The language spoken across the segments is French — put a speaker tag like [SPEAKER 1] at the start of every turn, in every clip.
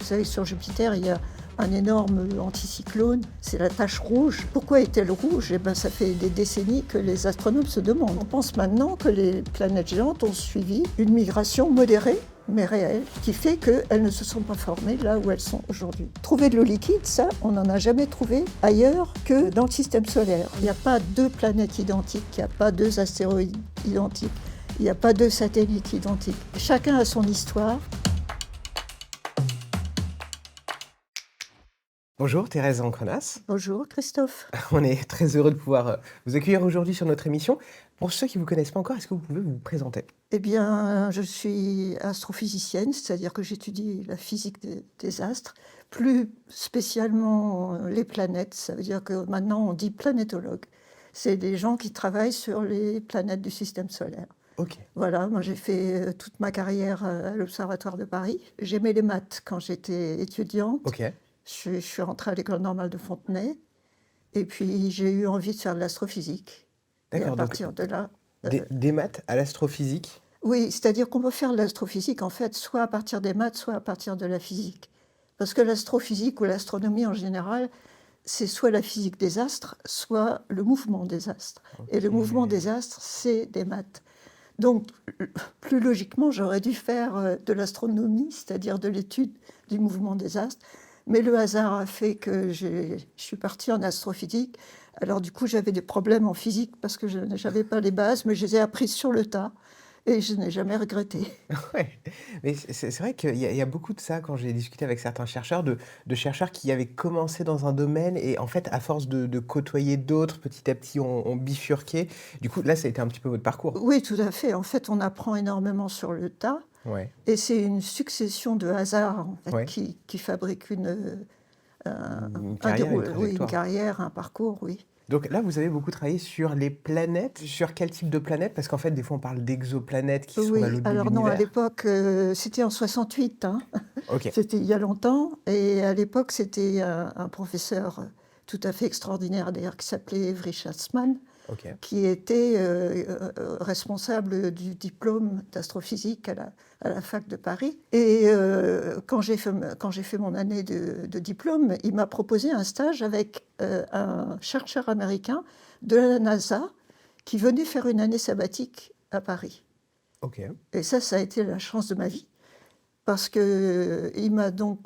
[SPEAKER 1] Vous savez, sur Jupiter, il y a un énorme anticyclone, c'est la tache rouge. Pourquoi est-elle rouge ? Eh bien, ça fait des décennies que les astronomes se demandent. On pense maintenant que les planètes géantes ont suivi une migration modérée, mais réelle, qui fait qu'elles ne se sont pas formées là où elles sont aujourd'hui. Trouver de l'eau liquide, ça, on n'en a jamais trouvé ailleurs que dans le système solaire. Il n'y a pas deux planètes identiques, il n'y a pas deux astéroïdes identiques, il n'y a pas deux satellites identiques. Chacun a son histoire.
[SPEAKER 2] Bonjour Thérèse Ancrenas.
[SPEAKER 1] Bonjour Christophe.
[SPEAKER 2] On est très heureux de pouvoir vous accueillir aujourd'hui sur notre émission. Pour ceux qui ne vous connaissent pas encore, est-ce que vous pouvez vous présenter ?
[SPEAKER 1] Eh bien, je suis astrophysicienne, c'est-à-dire que j'étudie la physique des astres, plus spécialement les planètes. Ça veut dire que maintenant on dit planétologue. C'est des gens qui travaillent sur les planètes du système solaire.
[SPEAKER 2] Ok.
[SPEAKER 1] Voilà, moi j'ai fait toute ma carrière à l'Observatoire de Paris. J'aimais les maths quand j'étais étudiante.
[SPEAKER 2] Ok.
[SPEAKER 1] Je suis rentrée à l'École normale de Fontenay. Et puis j'ai eu envie de faire de l'astrophysique. Et à
[SPEAKER 2] D'accord, donc
[SPEAKER 1] partir de là...
[SPEAKER 2] des maths à l'astrophysique.
[SPEAKER 1] Oui, c'est-à-dire qu'on peut faire de l'astrophysique, en fait, soit à partir des maths, soit à partir de la physique. Parce que l'astrophysique ou l'astronomie en général, c'est soit la physique des astres, soit le mouvement des astres. Et le mouvement des astres, c'est des maths. Donc, plus logiquement, j'aurais dû faire de l'astronomie, c'est-à-dire de l'étude du mouvement des astres. Mais le hasard a fait que je suis partie en astrophysique. Alors du coup, j'avais des problèmes en physique parce que je n'avais pas les bases, mais je les ai apprises sur le tas. Et je n'ai jamais regretté.
[SPEAKER 2] Ouais. Mais c'est vrai qu'il y a beaucoup de ça quand j'ai discuté avec certains chercheurs, de chercheurs qui avaient commencé dans un domaine et en fait, à force de côtoyer d'autres, petit à petit, ont bifurqué. Du coup, là, ça a été un petit peu votre parcours.
[SPEAKER 1] Oui, tout à fait. En fait, on apprend énormément sur le tas.
[SPEAKER 2] Ouais.
[SPEAKER 1] Et c'est une succession de hasards en fait,
[SPEAKER 2] Ouais.
[SPEAKER 1] qui fabrique une
[SPEAKER 2] carrière, une
[SPEAKER 1] oui, une
[SPEAKER 2] trajectoire.
[SPEAKER 1] carrière, un parcours, oui.
[SPEAKER 2] Donc là, vous avez beaucoup travaillé sur les planètes. Sur quel type de planètes ? Parce qu'en fait, des fois, on parle d'exoplanètes qui sont à
[SPEAKER 1] Oui,
[SPEAKER 2] l'autre bout de
[SPEAKER 1] alors non, à
[SPEAKER 2] l'univers.
[SPEAKER 1] l'époque, c'était en 68, hein.
[SPEAKER 2] Ok.
[SPEAKER 1] C'était il y a longtemps. Et à l'époque, c'était un professeur tout à fait extraordinaire, d'ailleurs, qui s'appelait Avery Schatzman,
[SPEAKER 2] Ok.
[SPEAKER 1] qui était responsable du diplôme d'astrophysique à la fac de Paris. Et quand j'ai fait mon année de diplôme, il m'a proposé un stage avec un chercheur américain de la NASA qui venait faire une année sabbatique à Paris.
[SPEAKER 2] Ok.
[SPEAKER 1] Et ça a été la chance de ma vie, parce qu'il m'a donc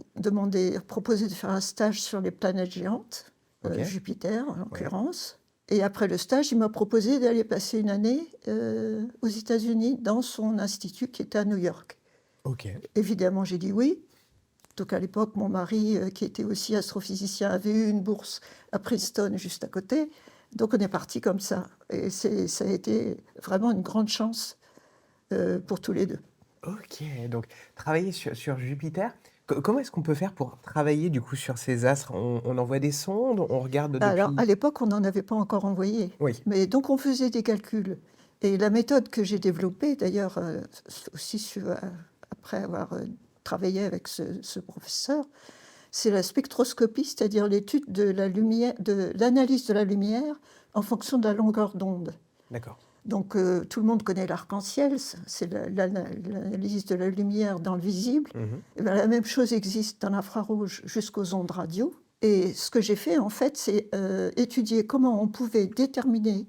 [SPEAKER 1] proposé de faire un stage sur les planètes géantes,
[SPEAKER 2] Ok.
[SPEAKER 1] Jupiter en l'occurrence. Et après le stage, il m'a proposé d'aller passer une année aux États-Unis dans son institut qui était à New York.
[SPEAKER 2] Ok.
[SPEAKER 1] Évidemment, j'ai dit oui. Donc à l'époque, mon mari, qui était aussi astrophysicien, avait eu une bourse à Princeton juste à côté. Donc on est parti comme ça. Et ça a été vraiment une grande chance pour tous les deux.
[SPEAKER 2] Ok. Donc, travailler sur Jupiter. Comment est-ce qu'on peut faire pour travailler du coup sur ces astres ? On envoie des sondes, on regarde
[SPEAKER 1] Alors,
[SPEAKER 2] depuis...
[SPEAKER 1] à l'époque, on n'en avait pas encore envoyé.
[SPEAKER 2] Oui.
[SPEAKER 1] Mais donc, on faisait des calculs. Et la méthode que j'ai développée, d'ailleurs, aussi après avoir travaillé avec ce professeur, c'est la spectroscopie, c'est-à-dire l'étude de l'analyse de la lumière en fonction de la longueur d'onde.
[SPEAKER 2] D'accord.
[SPEAKER 1] Donc, tout le monde connaît l'arc-en-ciel, c'est l'analyse de la lumière dans le visible.
[SPEAKER 2] Mhm.
[SPEAKER 1] Et bien, la même chose existe dans l'infrarouge jusqu'aux ondes radio. Et ce que j'ai fait, en fait, c'est étudier comment on pouvait déterminer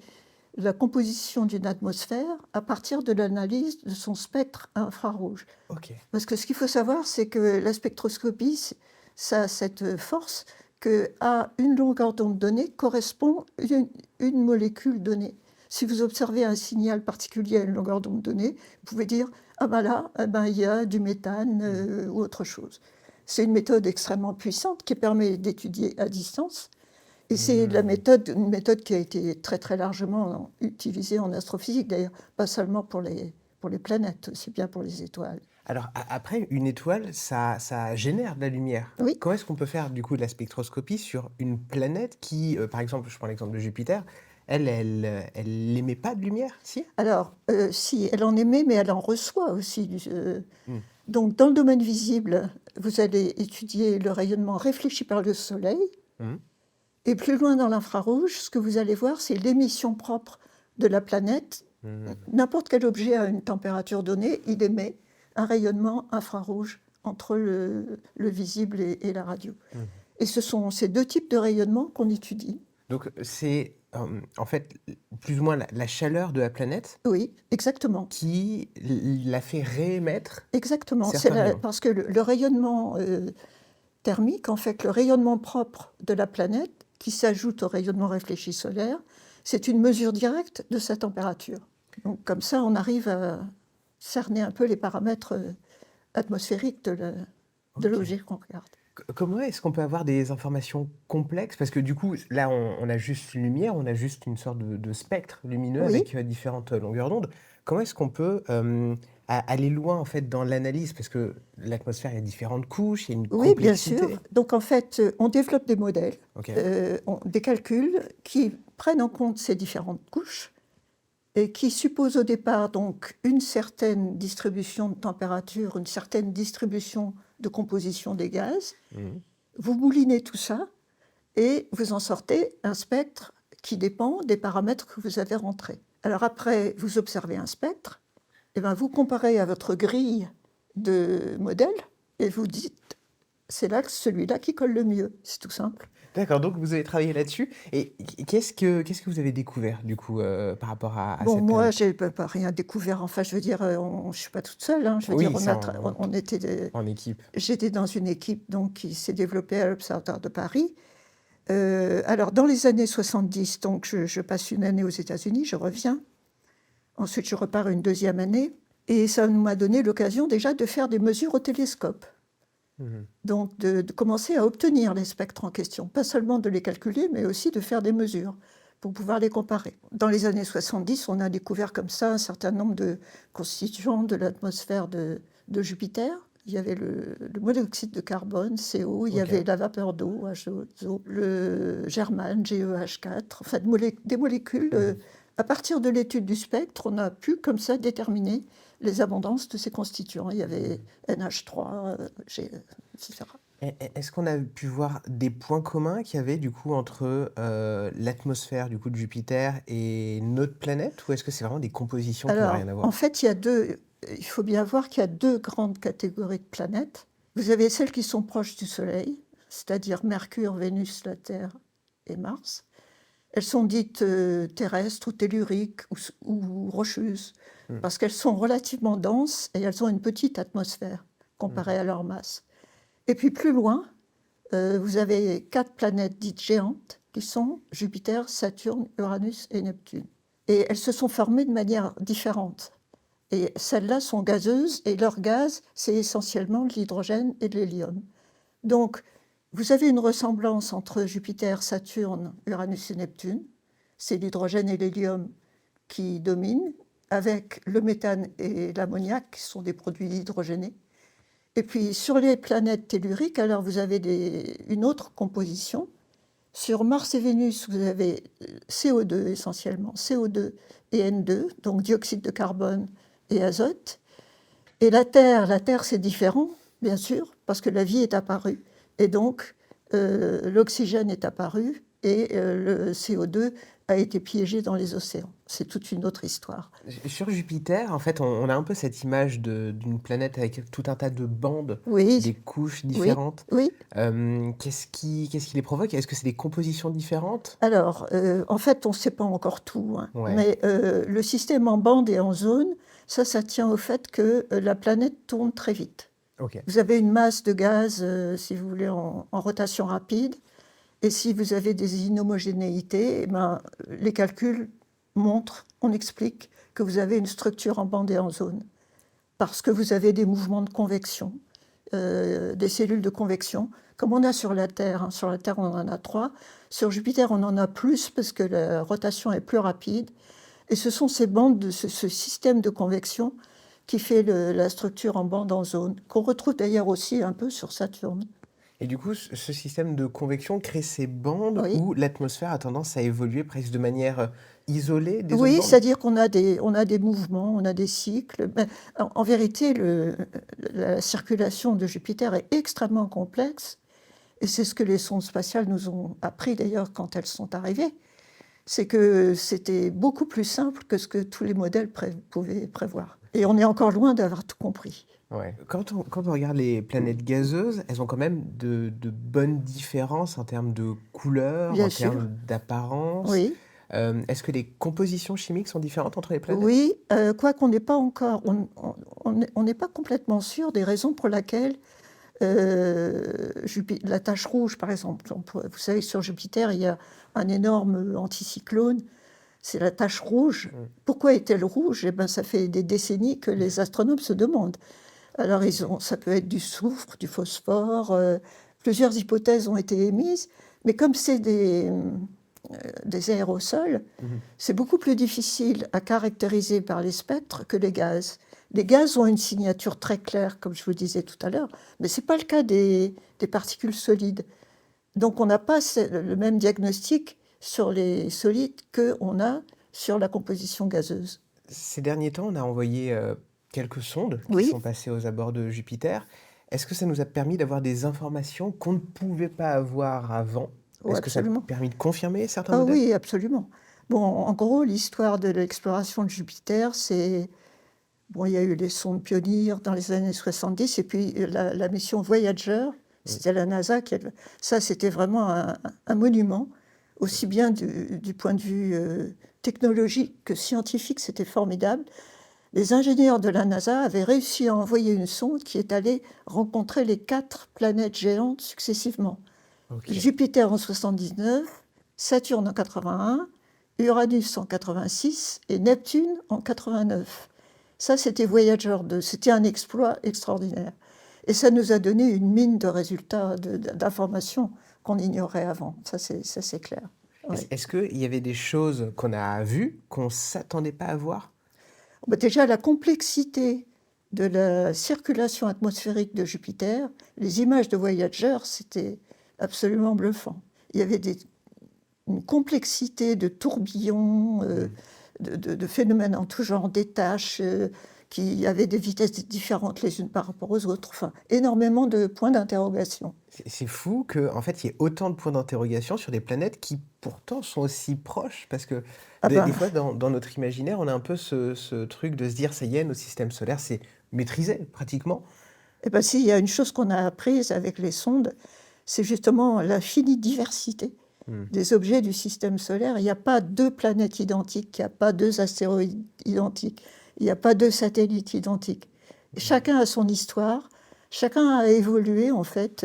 [SPEAKER 1] la composition d'une atmosphère à partir de l'analyse de son spectre infrarouge.
[SPEAKER 2] Ok.
[SPEAKER 1] Parce que ce qu'il faut savoir, c'est que la spectroscopie, ça a cette force qu'à une longueur d'onde donnée correspond une molécule donnée. Si vous observez un signal particulier à une longueur d'onde donnée, vous pouvez dire « Ah ben là, il y a du méthane ou autre chose ». C'est une méthode extrêmement puissante qui permet d'étudier à distance. Et c'est une méthode qui a été très très largement utilisée en astrophysique, d'ailleurs, pas seulement pour les planètes, c'est bien pour les étoiles.
[SPEAKER 2] Alors, après, une étoile, ça génère de la lumière.
[SPEAKER 1] Oui.
[SPEAKER 2] Comment est-ce qu'on peut faire du coup de la spectroscopie sur une planète qui, par exemple, je prends l'exemple de Jupiter, elle n'émet pas de lumière, si ?
[SPEAKER 1] Alors, si, elle en émet, mais elle en reçoit aussi.
[SPEAKER 2] Mm.
[SPEAKER 1] Donc, dans le domaine visible, vous allez étudier le rayonnement réfléchi par le Soleil.
[SPEAKER 2] Mm.
[SPEAKER 1] Et plus loin dans l'infrarouge, ce que vous allez voir, c'est l'émission propre de la planète.
[SPEAKER 2] Mm.
[SPEAKER 1] N'importe quel objet à une température donnée, il émet un rayonnement infrarouge entre le visible et la radio.
[SPEAKER 2] Mmh.
[SPEAKER 1] Et ce sont ces deux types de rayonnement qu'on étudie.
[SPEAKER 2] Donc c'est, en fait, plus ou moins la chaleur de la planète
[SPEAKER 1] Oui, exactement.
[SPEAKER 2] qui la fait réémettre
[SPEAKER 1] Exactement.
[SPEAKER 2] certains rayons?
[SPEAKER 1] Parce que le rayonnement thermique, en fait, le rayonnement propre de la planète, qui s'ajoute au rayonnement réfléchi solaire, c'est une mesure directe de sa température. Donc comme ça, on arrive à cerner un peu les paramètres atmosphériques de
[SPEAKER 2] OK.
[SPEAKER 1] l'objet qu'on regarde.
[SPEAKER 2] Comment est-ce qu'on peut avoir des informations complexes? Parce que du coup, là, on a juste une lumière, on a juste une sorte de spectre lumineux
[SPEAKER 1] Oui,
[SPEAKER 2] avec, différentes, longueurs d'onde. Comment est-ce qu'on peut, aller loin, en fait, dans l'analyse? Parce que l'atmosphère, il y a différentes couches, il y a une
[SPEAKER 1] oui, bien sûr.
[SPEAKER 2] complexité.
[SPEAKER 1] Donc en fait, on développe des modèles,
[SPEAKER 2] OK.
[SPEAKER 1] des calculs qui prennent en compte ces différentes couches et qui supposent au départ donc une certaine distribution de température, une certaine distribution de composition des gaz.
[SPEAKER 2] Mmh.
[SPEAKER 1] Vous moulinez tout ça et vous en sortez un spectre qui dépend des paramètres que vous avez rentrés. Alors après, vous observez un spectre, et ben vous comparez à votre grille de modèles et vous dites, c'est là que celui-là qui colle le mieux. C'est tout simple.
[SPEAKER 2] D'accord, donc vous avez travaillé là-dessus et qu'est-ce que vous avez découvert, du coup, par rapport à
[SPEAKER 1] Bon,
[SPEAKER 2] cette
[SPEAKER 1] moi,
[SPEAKER 2] planète?
[SPEAKER 1] j'ai pas rien découvert. Enfin, je veux dire, je ne suis pas toute seule, hein. Je veux dire,
[SPEAKER 2] Oui, ça
[SPEAKER 1] on était
[SPEAKER 2] en équipe.
[SPEAKER 1] j'étais dans une équipe donc, qui s'est développée à l'Observatoire de Paris. Alors, dans les années 70, donc, je passe une année aux États-Unis, je reviens. Ensuite, je repars une deuxième année. Et ça m'a donné l'occasion déjà de faire des mesures au télescope.
[SPEAKER 2] Mmh.
[SPEAKER 1] Donc, de commencer à obtenir les spectres en question. Pas seulement de les calculer, mais aussi de faire des mesures pour pouvoir les comparer. Dans les années 70, on a découvert comme ça un certain nombre de constituants de l'atmosphère de Jupiter. Il y avait le monoxyde de carbone, CO, il y
[SPEAKER 2] OK.
[SPEAKER 1] avait la vapeur d'eau, H2O, le germane, GeH4, enfin des molécules.
[SPEAKER 2] Mmh.
[SPEAKER 1] À partir de l'étude du spectre, on a pu comme ça déterminer les abondances de ces constituants. Il y avait NH3, etc.
[SPEAKER 2] Est-ce qu'on a pu voir des points communs qu'il y avait du coup entre, l'atmosphère du coup de Jupiter et notre planète? Ou est-ce que c'est vraiment des compositions qui n'ont
[SPEAKER 1] Alors,
[SPEAKER 2] rien à
[SPEAKER 1] en
[SPEAKER 2] voir?
[SPEAKER 1] fait, il faut bien voir qu'il y a deux grandes catégories de planètes. Vous avez celles qui sont proches du Soleil, c'est-à-dire Mercure, Vénus, la Terre et Mars. Elles sont dites terrestres ou telluriques ou rocheuses,
[SPEAKER 2] Mmh.
[SPEAKER 1] parce qu'elles sont relativement denses et elles ont une petite atmosphère comparée
[SPEAKER 2] Mmh.
[SPEAKER 1] à leur masse. Et puis plus loin, vous avez 4 planètes dites géantes qui sont Jupiter, Saturne, Uranus et Neptune. Et elles se sont formées de manière différente. Et celles-là sont gazeuses et leur gaz, c'est essentiellement de l'hydrogène et de l'hélium. Donc, vous avez une ressemblance entre Jupiter, Saturne, Uranus et Neptune. C'est l'hydrogène et l'hélium qui dominent, avec le méthane et l'ammoniac, qui sont des produits hydrogénés. Et puis, sur les planètes telluriques, alors vous avez une autre composition. Sur Mars et Vénus, vous avez CO2 essentiellement, CO2 et N2, donc dioxyde de carbone et azote. Et la Terre c'est différent, bien sûr, parce que la vie est apparue. Et donc, l'oxygène est apparu et le CO2 a été piégé dans les océans. C'est toute une autre histoire.
[SPEAKER 2] Sur Jupiter, en fait, on a un peu cette image d'une planète avec tout un tas de bandes,
[SPEAKER 1] Oui,
[SPEAKER 2] des couches
[SPEAKER 1] oui,
[SPEAKER 2] différentes.
[SPEAKER 1] oui.
[SPEAKER 2] Qu'est-ce qui les provoque? Est-ce que c'est des compositions différentes?
[SPEAKER 1] Alors, en fait, on ne sait pas encore tout, hein.
[SPEAKER 2] Ouais,
[SPEAKER 1] Mais le système en bande et en zone, ça tient au fait que la planète tourne très vite.
[SPEAKER 2] OK.
[SPEAKER 1] Vous avez une masse de gaz, si vous voulez, en rotation rapide. Et si vous avez des inhomogénéités, eh ben, les calculs montrent, on explique que vous avez une structure en bande et en zone. Parce que vous avez des mouvements de convection, des cellules de convection, comme on a sur la Terre, hein. Sur la Terre, on en a 3. Sur Jupiter, on en a plus parce que la rotation est plus rapide. Et ce sont ces bandes, ce système de convection qui fait la structure en bande en zone, qu'on retrouve d'ailleurs aussi un peu sur Saturne.
[SPEAKER 2] Et du coup, ce système de convection crée ces bandes
[SPEAKER 1] Oui.
[SPEAKER 2] où l'atmosphère a tendance à évoluer presque de manière, isolée des autres
[SPEAKER 1] Oui,
[SPEAKER 2] bandes?
[SPEAKER 1] c'est-à-dire qu'on a des mouvements, on a des cycles. Mais en vérité, la circulation de Jupiter est extrêmement complexe, et c'est ce que les sondes spatiales nous ont appris d'ailleurs quand elles sont arrivées. C'est que c'était beaucoup plus simple que ce que tous les modèles pouvaient prévoir. Et on est encore loin d'avoir tout compris.
[SPEAKER 2] Ouais. Quand on regarde les planètes gazeuses, elles ont quand même de bonnes différences en termes de couleur,
[SPEAKER 1] Bien
[SPEAKER 2] en
[SPEAKER 1] sûr,
[SPEAKER 2] termes d'apparence.
[SPEAKER 1] oui.
[SPEAKER 2] Est-ce que les compositions chimiques sont différentes entre les planètes?
[SPEAKER 1] Oui, quoiqu'on n'est pas encore, on n'est pas complètement sûr des raisons pour lesquelles la tache rouge, par exemple. Vous savez, sur Jupiter, il y a un énorme anticyclone, c'est la tache rouge.
[SPEAKER 2] Mmh.
[SPEAKER 1] Pourquoi est-elle rouge? Eh ben, ça fait des décennies que les astronomes se demandent. Alors, ça peut être du soufre, du phosphore, plusieurs hypothèses ont été émises, mais comme c'est des aérosols,
[SPEAKER 2] Mmh.
[SPEAKER 1] c'est beaucoup plus difficile à caractériser par les spectres que les gaz. Les gaz ont une signature très claire, comme je vous disais tout à l'heure, mais ce n'est pas le cas des particules solides. Donc on n'a pas le même diagnostic sur les solides qu'on a sur la composition gazeuse.
[SPEAKER 2] Ces derniers temps, on a envoyé, quelques sondes qui
[SPEAKER 1] Oui,
[SPEAKER 2] sont passées aux abords de Jupiter. Est-ce que ça nous a permis d'avoir des informations qu'on ne pouvait pas avoir avant?
[SPEAKER 1] oh,
[SPEAKER 2] Est-ce que ça a
[SPEAKER 1] absolument.
[SPEAKER 2] permis de confirmer certains
[SPEAKER 1] Ah
[SPEAKER 2] modèles?
[SPEAKER 1] oui, absolument. Bon, en gros, l'histoire de l'exploration de Jupiter, c'est... Bon, il y a eu les sondes Pioneer dans les années 70, et puis la mission Voyager,
[SPEAKER 2] Mmh.
[SPEAKER 1] c'était la NASA ça, c'était vraiment un monument, aussi bien du point de vue technologique que scientifique, c'était formidable. Les ingénieurs de la NASA avaient réussi à envoyer une sonde qui est allée rencontrer les 4 planètes géantes successivement.
[SPEAKER 2] OK.
[SPEAKER 1] Jupiter en 79, Saturne en 81, Uranus en 86 et Neptune en 89. Ça, c'était Voyager 2. C'était un exploit extraordinaire. Et ça nous a donné une mine de résultats, d'informations qu'on ignorait avant. Ça, c'est clair.
[SPEAKER 2] Est-ce
[SPEAKER 1] Ouais.
[SPEAKER 2] est-ce qu'il y avait des choses qu'on a vues, qu'on ne s'attendait pas à voir?
[SPEAKER 1] Bah, déjà, la complexité de la circulation atmosphérique de Jupiter, les images de Voyager, c'était absolument bluffant. Il y avait une complexité de tourbillons,
[SPEAKER 2] Mmh.
[SPEAKER 1] de phénomènes en tout genre, des tâches qui avaient des vitesses différentes les unes par rapport aux autres. Enfin, énormément de points d'interrogation.
[SPEAKER 2] C'est fou qu'en fait, il y ait autant de points d'interrogation sur des planètes qui pourtant sont aussi proches, parce que
[SPEAKER 1] Ah
[SPEAKER 2] des
[SPEAKER 1] ben,
[SPEAKER 2] fois dans notre imaginaire, on a un peu ce truc de se dire: «Ça y est, notre système solaire, c'est maîtrisé pratiquement».
[SPEAKER 1] eh ben, s'il y a une chose qu'on a apprise avec les sondes, c'est justement l'infinie diversité
[SPEAKER 2] Mmh.
[SPEAKER 1] des objets du système solaire. Il n'y a pas deux planètes identiques, il n'y a pas deux astéroïdes identiques, il n'y a pas deux satellites identiques. Chacun a son histoire, chacun a évolué en fait,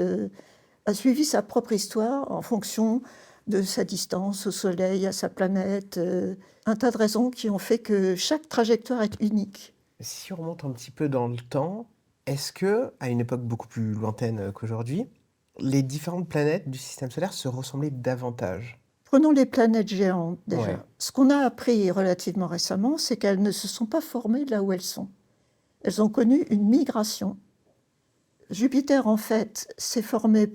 [SPEAKER 1] a suivi sa propre histoire en fonction de sa distance au Soleil, à sa planète, un tas de raisons qui ont fait que chaque trajectoire est unique.
[SPEAKER 2] Si on remonte un petit peu dans le temps, est-ce que, à une époque beaucoup plus lointaine, qu'aujourd'hui, les différentes planètes du système solaire se ressemblaient davantage?
[SPEAKER 1] Prenons les planètes géantes
[SPEAKER 2] Ouais.
[SPEAKER 1] déjà. Ce qu'on a appris relativement récemment, c'est qu'elles ne se sont pas formées là où elles sont. Elles ont connu une migration. Jupiter, en fait, s'est formé,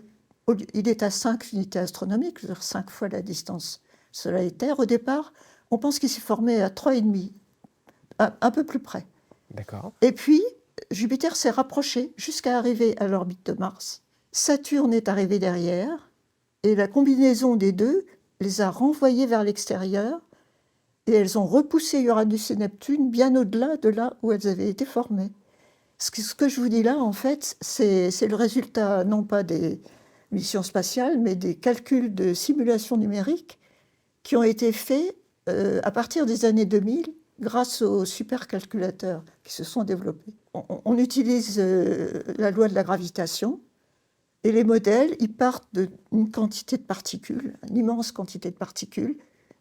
[SPEAKER 1] il est à 5 unités astronomiques, c'est-à-dire 5 fois la distance Soleil-Terre. Au départ, on pense qu'il s'est formé à 3,5, un peu plus près.
[SPEAKER 2] D'accord.
[SPEAKER 1] Et puis, Jupiter s'est rapproché jusqu'à arriver à l'orbite de Mars. Saturne est arrivé derrière, et la combinaison des deux les a renvoyés vers l'extérieur, et elles ont repoussé Uranus et Neptune bien au-delà de là où elles avaient été formées. Ce que je vous dis là, en fait, c'est le résultat non pas des missions spatiales, mais des calculs de simulation numérique qui ont été faits à partir des années 2000 grâce aux supercalculateurs qui se sont développés. On utilise la loi de la gravitation, et les modèles, ils partent d'une quantité de particules, une immense quantité de particules,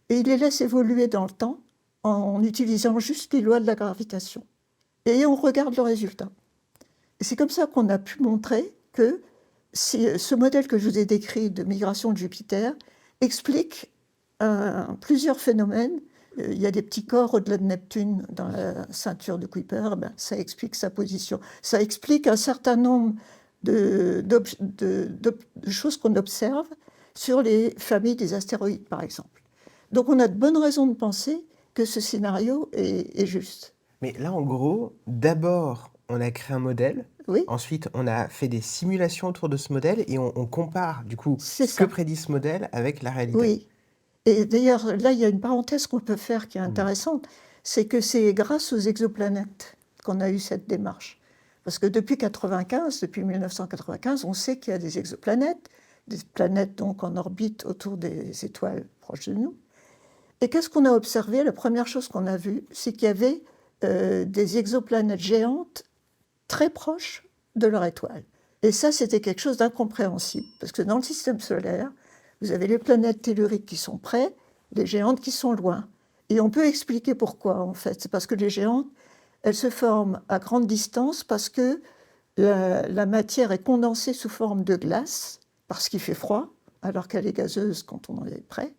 [SPEAKER 1] et ils les laissent évoluer dans le temps en utilisant juste les lois de la gravitation. Et on regarde le résultat. Et c'est comme ça qu'on a pu montrer que ce modèle que je vous ai décrit de migration de Jupiter explique plusieurs phénomènes. Il y a des petits corps au-delà de Neptune dans la ceinture de Kuiper, ben, ça explique sa position. Ça explique un certain nombre de choses qu'on observe sur les familles des astéroïdes, par exemple. Donc on a de bonnes raisons de penser que ce scénario est juste.
[SPEAKER 2] Mais là, en gros, d'abord, on a créé un modèle,
[SPEAKER 1] Oui,
[SPEAKER 2] ensuite, on a fait des simulations autour de ce modèle et on compare, du coup,
[SPEAKER 1] c'est
[SPEAKER 2] ce que
[SPEAKER 1] ça.
[SPEAKER 2] prédit ce modèle avec la réalité.
[SPEAKER 1] Oui. Et d'ailleurs, là, il y a une parenthèse qu'on peut faire qui est
[SPEAKER 2] Mmh.
[SPEAKER 1] intéressante, c'est que c'est grâce aux exoplanètes qu'on a eu cette démarche. Parce que depuis 1995, on sait qu'il y a des exoplanètes, des planètes donc en orbite autour des étoiles proches de nous. Et qu'est-ce qu'on a observé? La première chose qu'on a vue, c'est qu'il y avait des exoplanètes géantes très proches de leur étoile. Et ça, c'était quelque chose d'incompréhensible, parce que dans le système solaire, vous avez les planètes telluriques qui sont près, les géantes qui sont loin. Et on peut expliquer pourquoi, en fait. C'est parce que les géantes, elles se forment à grande distance parce que la matière est condensée sous forme de glace, parce qu'il fait froid, alors qu'elle est gazeuse quand on en est près.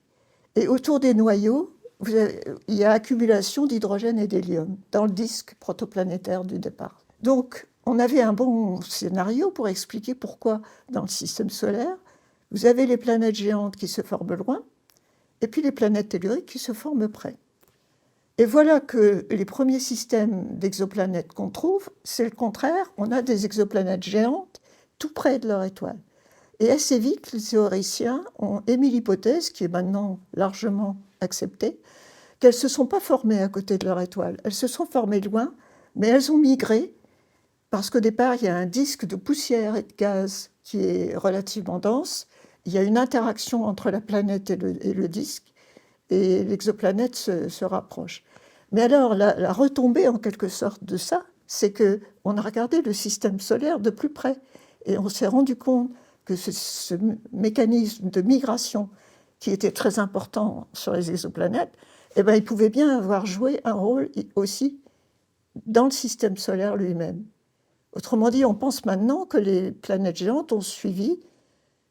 [SPEAKER 1] Et autour des noyaux, il y a accumulation d'hydrogène et d'hélium dans le disque protoplanétaire du départ. Donc, on avait un bon scénario pour expliquer pourquoi, dans le système solaire, vous avez les planètes géantes qui se forment loin, et puis les planètes telluriques qui se forment près. Et voilà que les premiers systèmes d'exoplanètes qu'on trouve, c'est le contraire. On a des exoplanètes géantes tout près de leur étoile. Et assez vite, les théoriciens ont émis l'hypothèse, qui est maintenant largement acceptée, qu'elles ne se sont pas formées à côté de leur étoile. Elles se sont formées loin, mais elles ont migré parce qu'au départ, il y a un disque de poussière et de gaz qui est relativement dense. Il y a une interaction entre la planète et le disque, et l'exoplanète se rapproche. Mais alors, la retombée, en quelque sorte, de ça, c'est qu'on a regardé le système solaire de plus près, et on s'est rendu compte que ce mécanisme de migration, qui était très important sur les exoplanètes, eh ben, il pouvait bien avoir joué un rôle aussi dans le système solaire lui-même. Autrement dit, on pense maintenant que les planètes géantes ont suivi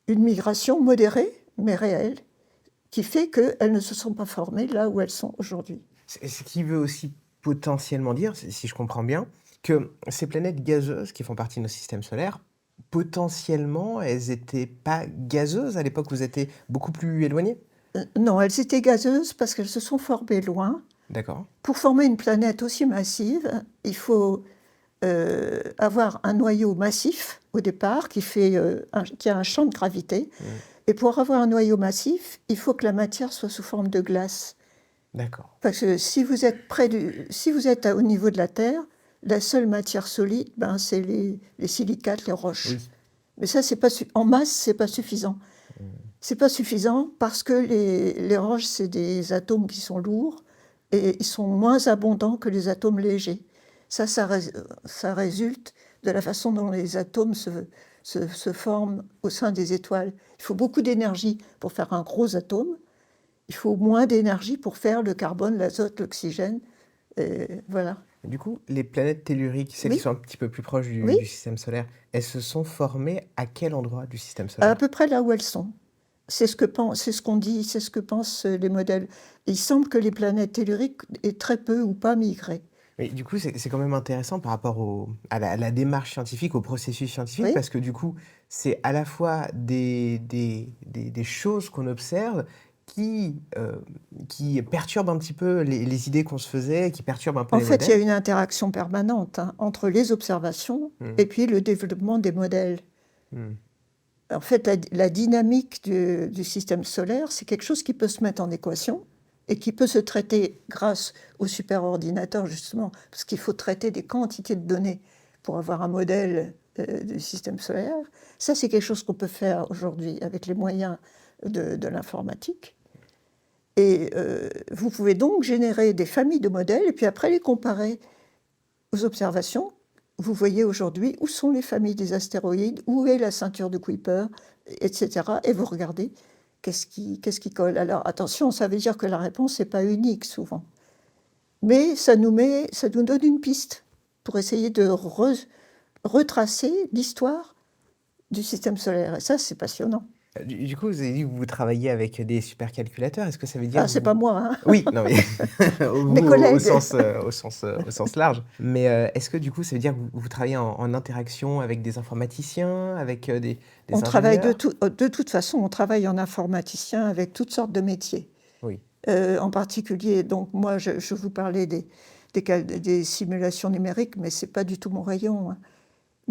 [SPEAKER 1] une migration modérée, mais réelle, qui fait qu'elles ne se sont pas formées là où elles sont aujourd'hui.
[SPEAKER 2] Ce qui veut aussi potentiellement dire, si je comprends bien, que ces planètes gazeuses qui font partie de nos systèmes solaires, potentiellement, elles n'étaient pas gazeuses à l'époque où vous étiez beaucoup plus éloignés?
[SPEAKER 1] Non, elles étaient gazeuses parce qu'elles se sont formées loin.
[SPEAKER 2] D'accord.
[SPEAKER 1] Pour former une planète aussi massive, il faut avoir un noyau massif au départ qui a un champ de gravité. Et pour avoir un noyau massif, il faut que la matière soit sous forme de glace.
[SPEAKER 2] D'accord.
[SPEAKER 1] Parce que si vous êtes au niveau de la Terre, la seule matière solide, c'est les silicates, les roches.
[SPEAKER 2] Oui.
[SPEAKER 1] Mais ça, en masse, c'est pas suffisant. C'est pas suffisant parce que les roches, c'est des atomes qui sont lourds et ils sont moins abondants que les atomes légers. Ça résulte de la façon dont les atomes se forment au sein des étoiles. Il faut beaucoup d'énergie pour faire un gros atome. Il faut moins d'énergie pour faire le carbone, l'azote, l'oxygène. Voilà.
[SPEAKER 2] Du coup, les planètes telluriques, celles qui sont un petit peu plus proches du système solaire, elles se sont formées à quel endroit du système solaire?
[SPEAKER 1] À peu près là où elles sont. C'est ce qu'on dit, c'est ce que pensent les modèles. Il semble que les planètes telluriques aient très peu ou pas migré.
[SPEAKER 2] Mais du coup, c'est quand même intéressant par rapport à la démarche scientifique, au processus scientifique,
[SPEAKER 1] Oui.
[SPEAKER 2] parce que du coup, c'est à la fois des choses qu'on observe qui perturbent un petit peu les idées qu'on se faisait, qui perturbent un peu
[SPEAKER 1] En
[SPEAKER 2] les
[SPEAKER 1] fait, il y a
[SPEAKER 2] modèles.
[SPEAKER 1] une interaction permanente entre les observations et puis le développement des modèles.
[SPEAKER 2] Mmh.
[SPEAKER 1] En fait, la dynamique du système solaire, c'est quelque chose qui peut se mettre en équation et qui peut se traiter grâce au superordinateur, justement, parce qu'il faut traiter des quantités de données pour avoir un modèle du système solaire. Ça, c'est quelque chose qu'on peut faire aujourd'hui avec les moyens de l'informatique. Et vous pouvez donc générer des familles de modèles et puis après les comparer aux observations. Vous voyez aujourd'hui où sont les familles des astéroïdes, où est la ceinture de Kuiper, etc. Et vous regardez qu'est-ce qui colle. Alors attention, ça veut dire que la réponse n'est pas unique souvent. Mais ça nous donne une piste pour essayer de retracer l'histoire du système solaire. Et ça, c'est passionnant.
[SPEAKER 2] Du coup, vous avez dit que vous travaillez avec des supercalculateurs. Est-ce que ça veut dire
[SPEAKER 1] Ah, c'est pas moi, hein.
[SPEAKER 2] Oui, non mais
[SPEAKER 1] Mes collègues.
[SPEAKER 2] au sens large. Mais est-ce que du coup, ça veut dire que vous travaillez en interaction avec des informaticiens, avec des
[SPEAKER 1] On travaille
[SPEAKER 2] ingénieurs?
[SPEAKER 1] de toute façon, on travaille en informaticien avec toutes sortes de métiers.
[SPEAKER 2] Oui.
[SPEAKER 1] En particulier, donc moi, je vous parlais des simulations numériques, mais c'est pas du tout mon rayon, hein.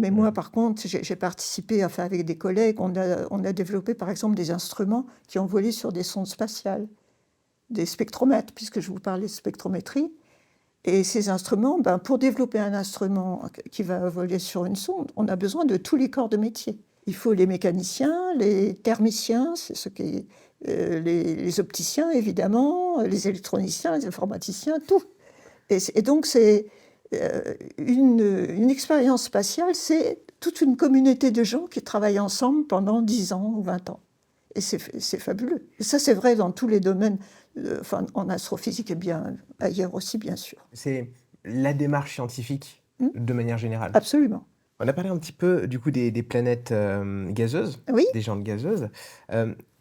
[SPEAKER 1] Mais moi, par contre, j'ai participé, enfin, avec des collègues, on a développé, par exemple, des instruments qui ont volé sur des sondes spatiales, des spectromètres, puisque je vous parlais de spectrométrie. Et ces instruments, ben, pour développer un instrument qui va voler sur une sonde, on a besoin de tous les corps de métier. Il faut les mécaniciens, les thermiciens, c'est ce qui les opticiens évidemment, les électroniciens, les informaticiens, tout. Et donc c'est une expérience spatiale, c'est toute une communauté de gens qui travaillent ensemble pendant 10 ans ou 20 ans. Et c'est fabuleux. Et ça, c'est vrai dans tous les domaines, enfin, en astrophysique et bien ailleurs aussi, bien sûr.
[SPEAKER 2] C'est la démarche scientifique
[SPEAKER 1] Hmm.
[SPEAKER 2] de manière générale.
[SPEAKER 1] Absolument.
[SPEAKER 2] On a parlé un petit peu du coup des planètes gazeuses,
[SPEAKER 1] Oui.
[SPEAKER 2] des géantes gazeuses.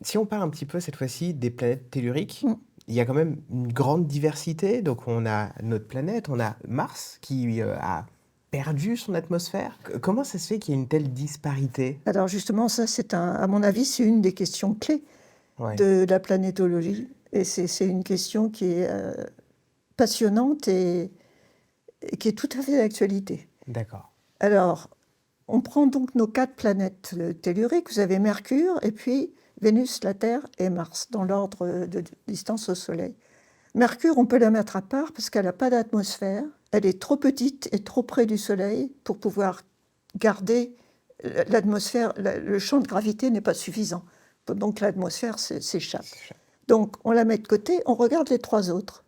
[SPEAKER 2] Si on parle un petit peu cette fois-ci des planètes telluriques,
[SPEAKER 1] Hmm.
[SPEAKER 2] il y a quand même une grande diversité. Donc on a notre planète, on a Mars qui a perdu son atmosphère. Comment ça se fait qu'il y ait une telle disparité?
[SPEAKER 1] Alors justement, ça, à mon avis, c'est une des questions clés
[SPEAKER 2] Ouais.
[SPEAKER 1] de la planétologie. Et c'est une question qui est passionnante et qui est tout à fait d'actualité.
[SPEAKER 2] D'accord.
[SPEAKER 1] Alors, on prend donc nos 4 planètes telluriques. Vous avez Mercure, et puis Vénus, la Terre et Mars, dans l'ordre de distance au Soleil. Mercure, on peut la mettre à part parce qu'elle n'a pas d'atmosphère. Elle est trop petite et trop près du Soleil pour pouvoir garder l'atmosphère. Le champ de gravité n'est pas suffisant. Donc l'atmosphère s'échappe. Donc on la met de côté, on regarde les 3 autres.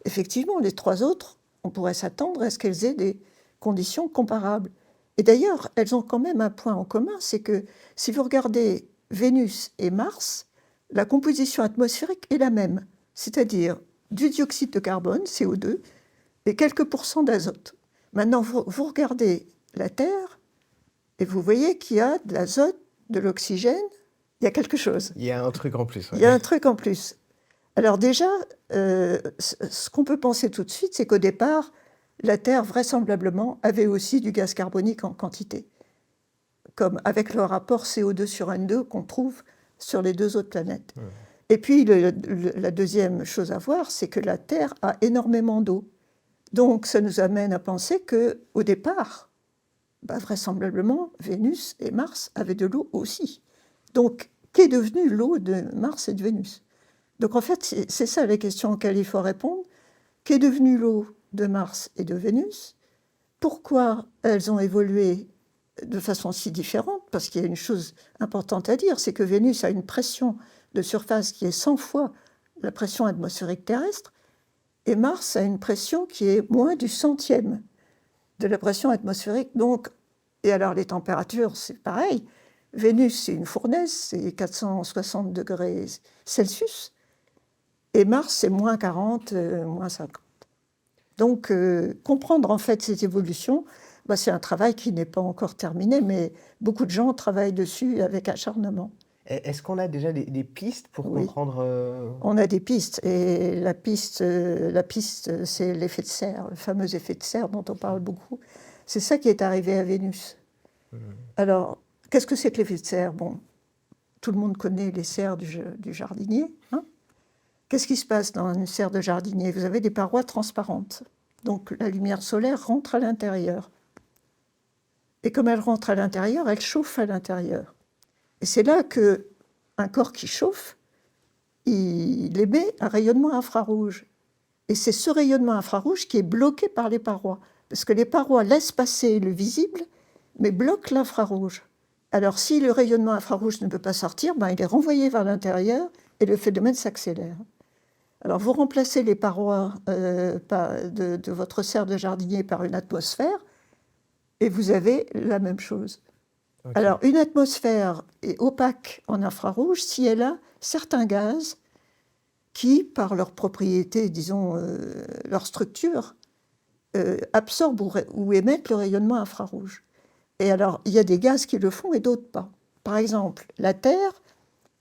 [SPEAKER 1] Effectivement, les 3 autres, on pourrait s'attendre à ce qu'elles aient des conditions comparables. Et d'ailleurs, elles ont quand même un point en commun, c'est que si vous regardez Vénus et Mars, la composition atmosphérique est la même, c'est-à-dire du dioxyde de carbone, CO2, et quelques pourcents d'azote. Maintenant, vous regardez la Terre, et vous voyez qu'il y a de l'azote, de l'oxygène, il y a quelque chose.
[SPEAKER 2] Il y a un truc en plus. Ouais.
[SPEAKER 1] Il y a un truc en plus. Alors déjà, ce qu'on peut penser tout de suite, c'est qu'au départ, la Terre, vraisemblablement, avait aussi du gaz carbonique en quantité, comme avec le rapport CO2 sur N2 qu'on trouve sur les 2 autres planètes. Et puis, la deuxième chose à voir, c'est que la Terre a énormément d'eau. Donc, ça nous amène à penser qu'au départ, vraisemblablement, Vénus et Mars avaient de l'eau aussi. Donc, qu'est devenue l'eau de Mars et de Vénus? Donc, en fait, c'est ça les questions auxquelles il faut répondre. Qu'est devenue l'eau de Mars et de Vénus? Pourquoi elles ont évolué de façon si différente? Parce qu'il y a une chose importante à dire, c'est que Vénus a une pression de surface qui est 100 fois la pression atmosphérique terrestre, et Mars a une pression qui est moins du centième de la pression atmosphérique. Donc, et alors les températures, c'est pareil. Vénus, c'est une fournaise, c'est 460 degrés Celsius, et Mars, c'est moins 40, moins 50. Donc, comprendre en fait ces évolutions, c'est un travail qui n'est pas encore terminé, mais beaucoup de gens travaillent dessus avec acharnement.
[SPEAKER 2] Est-ce qu'on a déjà des pistes pour
[SPEAKER 1] Oui.
[SPEAKER 2] comprendre
[SPEAKER 1] On a des pistes, et la piste, c'est l'effet de serre, le fameux effet de serre dont on parle beaucoup. C'est ça qui est arrivé à Vénus. Alors, qu'est-ce que c'est que l'effet de serre? Bon, tout le monde connaît les serres du jardinier, hein? Qu'est-ce qui se passe dans une serre de jardinier? Vous avez des parois transparentes. Donc la lumière solaire rentre à l'intérieur. Et comme elle rentre à l'intérieur, elle chauffe à l'intérieur. Et c'est là qu'un corps qui chauffe, il émet un rayonnement infrarouge. Et c'est ce rayonnement infrarouge qui est bloqué par les parois. Parce que les parois laissent passer le visible, mais bloquent l'infrarouge. Alors si le rayonnement infrarouge ne peut pas sortir, il est renvoyé vers l'intérieur et le phénomène s'accélère. Alors vous remplacez les parois de votre serre de jardinier par une atmosphère et vous avez la même chose.
[SPEAKER 2] Okay.
[SPEAKER 1] Alors une atmosphère est opaque en infrarouge si elle a certains gaz qui, par leurs propriétés, disons, leur structure, absorbent ou émettent le rayonnement infrarouge. Et alors il y a des gaz qui le font et d'autres pas. Par exemple, la Terre,